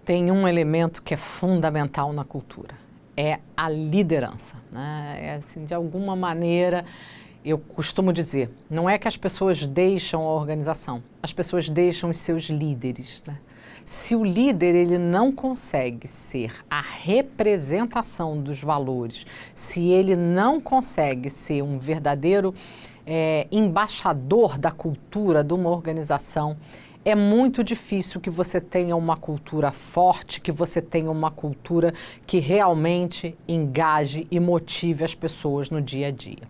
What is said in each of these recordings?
tem um elemento que é fundamental na cultura, é a liderança, né? É assim, de alguma maneira, eu costumo dizer, não é que as pessoas deixam a organização, as pessoas deixam os seus líderes, né? Se o líder ele não consegue ser a representação dos valores, se ele não consegue ser um verdadeiro embaixador da cultura de uma organização, é muito difícil que você tenha uma cultura forte, que você tenha uma cultura que realmente engaje e motive as pessoas no dia a dia.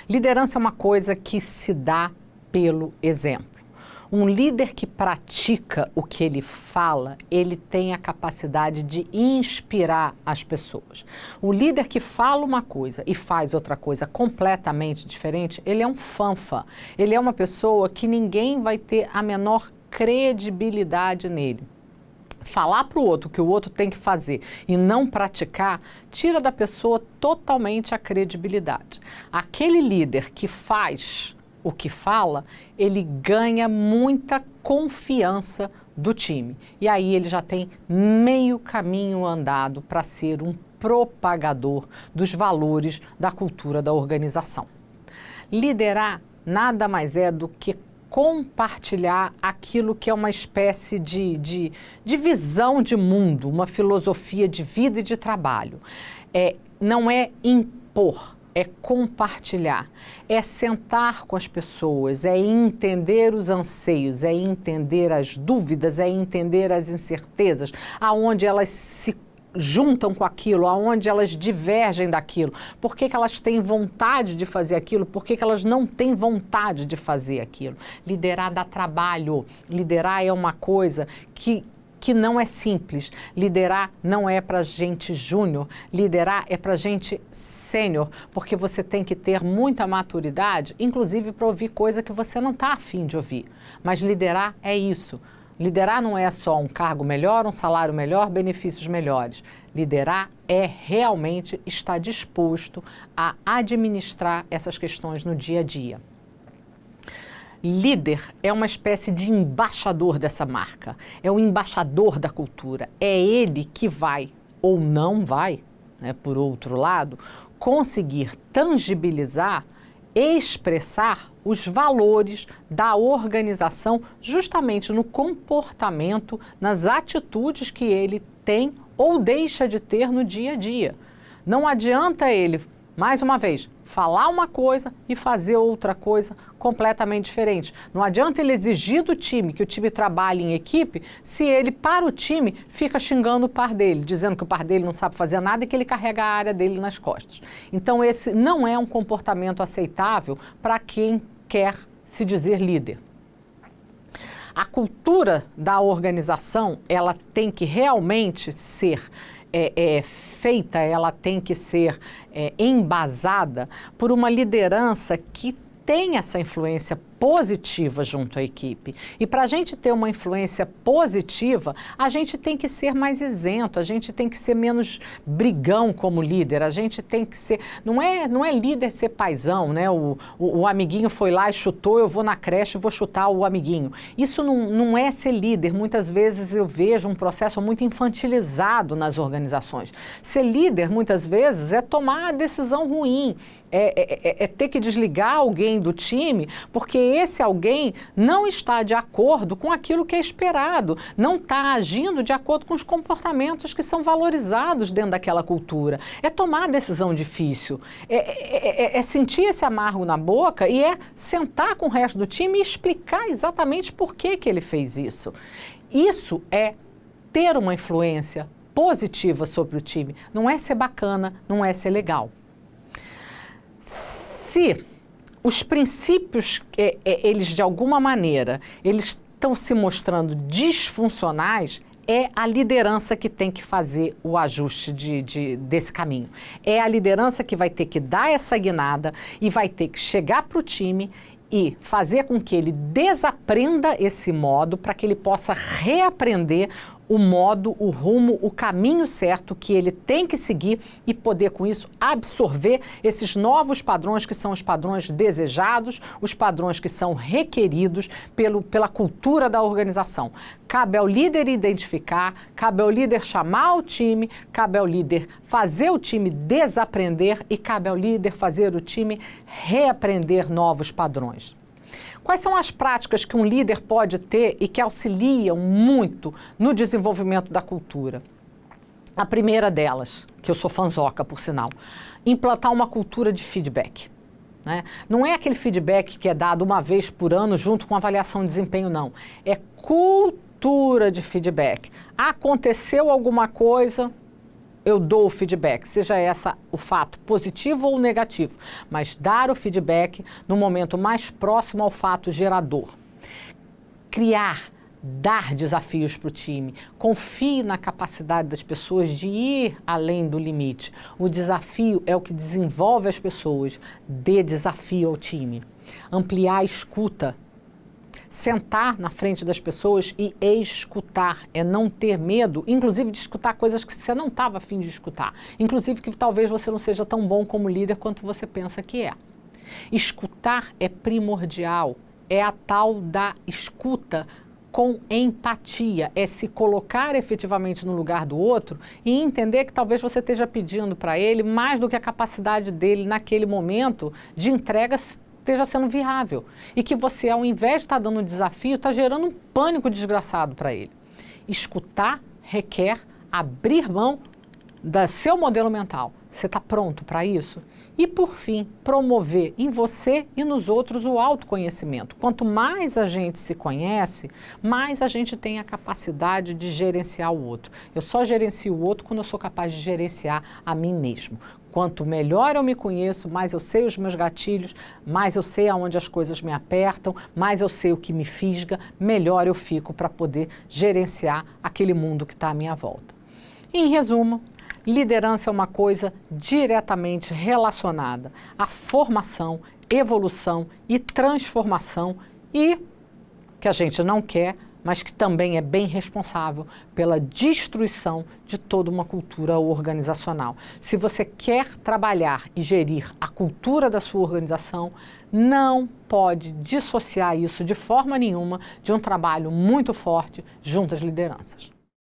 Liderança é uma coisa que se dá pelo exemplo. Um líder que pratica o que ele fala, ele tem a capacidade de inspirar as pessoas. O líder que fala uma coisa e faz outra coisa completamente diferente, ele é um fanfa. Ele é uma pessoa que ninguém vai ter a menor credibilidade nele. Falar para o outro que o outro tem que fazer e não praticar, tira da pessoa totalmente a credibilidade. Aquele líder que faz o que fala, ele ganha muita confiança do time. E aí ele já tem meio caminho andado para ser um propagador dos valores da cultura da organização. Liderar nada mais é do que compartilhar aquilo que é uma espécie de visão de mundo, uma filosofia de vida e de trabalho. Não é impor, é compartilhar, é sentar com as pessoas, é entender os anseios, é entender as dúvidas, é entender as incertezas, aonde elas se juntam com aquilo, aonde elas divergem daquilo, por que elas têm vontade de fazer aquilo, por que elas não têm vontade de fazer aquilo. Liderar dá trabalho, liderar é uma coisa que não é simples. Liderar não é para gente júnior, liderar é para gente sênior, porque você tem que ter muita maturidade, inclusive para ouvir coisa que você não está afim de ouvir. Mas liderar é isso. Liderar não é só um cargo melhor, um salário melhor, benefícios melhores. Liderar é realmente estar disposto a administrar essas questões no dia a dia. Líder é uma espécie de embaixador dessa marca, é o embaixador da cultura. É ele que vai, ou não vai, né, por outro lado, conseguir tangibilizar, expressar os valores da organização justamente no comportamento, nas atitudes que ele tem ou deixa de ter no dia a dia. Não adianta ele, mais uma vez, falar uma coisa e fazer outra coisa completamente diferente. Não adianta ele exigir do time que o time trabalhe em equipe se ele, para o time, fica xingando o par dele, dizendo que o par dele não sabe fazer nada e que ele carrega a área dele nas costas. Então esse não é um comportamento aceitável para quem quer se dizer líder. A cultura da organização, ela tem que realmente ser feita, ela tem que ser embasada por uma liderança que tem essa influência positiva junto à equipe. E para a gente ter uma influência positiva, a gente tem que ser mais isento, a gente tem que ser menos brigão como líder, a gente tem que ser... Não é líder ser paizão, né? O amiguinho foi lá e chutou, eu vou na creche e vou chutar o amiguinho. Isso não é ser líder. Muitas vezes eu vejo um processo muito infantilizado nas organizações. Ser líder, muitas vezes, é tomar a decisão ruim, é ter que desligar alguém do time, porque esse alguém não está de acordo com aquilo que é esperado, não está agindo de acordo com os comportamentos que são valorizados dentro daquela cultura. É tomar a decisão difícil, é sentir esse amargo na boca e é sentar com o resto do time e explicar exatamente por que ele fez isso. Isso é ter uma influência positiva sobre o time, não é ser bacana, não é ser legal. Se os princípios, eles de alguma maneira, eles estão se mostrando disfuncionais, é a liderança que tem que fazer o ajuste desse caminho. É a liderança que vai ter que dar essa guinada e vai ter que chegar para o time e fazer com que ele desaprenda esse modo para que ele possa reaprender o modo, o rumo, o caminho certo que ele tem que seguir e poder, com isso, absorver esses novos padrões que são os padrões desejados, os padrões que são requeridos pela cultura da organização. Cabe ao líder identificar, cabe ao líder chamar o time, cabe ao líder fazer o time desaprender e cabe ao líder fazer o time reaprender novos padrões. Quais são as práticas que um líder pode ter e que auxiliam muito no desenvolvimento da cultura? A primeira delas, que eu sou fanzoca, por sinal, implantar uma cultura de feedback. Né? Não é aquele feedback que é dado uma vez por ano junto com avaliação de desempenho, não. É cultura de feedback. Aconteceu alguma coisa, eu dou o feedback, seja essa o fato positivo ou negativo, mas dar o feedback no momento mais próximo ao fato gerador. Criar, dar desafios para o time. Confie na capacidade das pessoas de ir além do limite. O desafio é o que desenvolve as pessoas. Dê desafio ao time. Ampliar a escuta. Sentar na frente das pessoas e escutar, é não ter medo, inclusive de escutar coisas que você não estava a fim de escutar, inclusive que talvez você não seja tão bom como líder quanto você pensa que é. Escutar é primordial, é a tal da escuta com empatia, é se colocar efetivamente no lugar do outro e entender que talvez você esteja pedindo para ele mais do que a capacidade dele naquele momento de entrega esteja sendo viável e que você, ao invés de estar dando um desafio, está gerando um pânico desgraçado para ele. Escutar requer abrir mão do seu modelo mental. Você está pronto para isso? E, por fim, promover em você e nos outros o autoconhecimento. Quanto mais a gente se conhece, mais a gente tem a capacidade de gerenciar o outro. Eu só gerencio o outro quando eu sou capaz de gerenciar a mim mesmo. Quanto melhor eu me conheço, mais eu sei os meus gatilhos, mais eu sei aonde as coisas me apertam, mais eu sei o que me fisga, melhor eu fico para poder gerenciar aquele mundo que está à minha volta. Em resumo, liderança é uma coisa diretamente relacionada à formação, evolução e transformação e que a gente não quer, mas que também é bem responsável pela destruição de toda uma cultura organizacional. Se você quer trabalhar e gerir a cultura da sua organização, não pode dissociar isso de forma nenhuma de um trabalho muito forte junto às lideranças.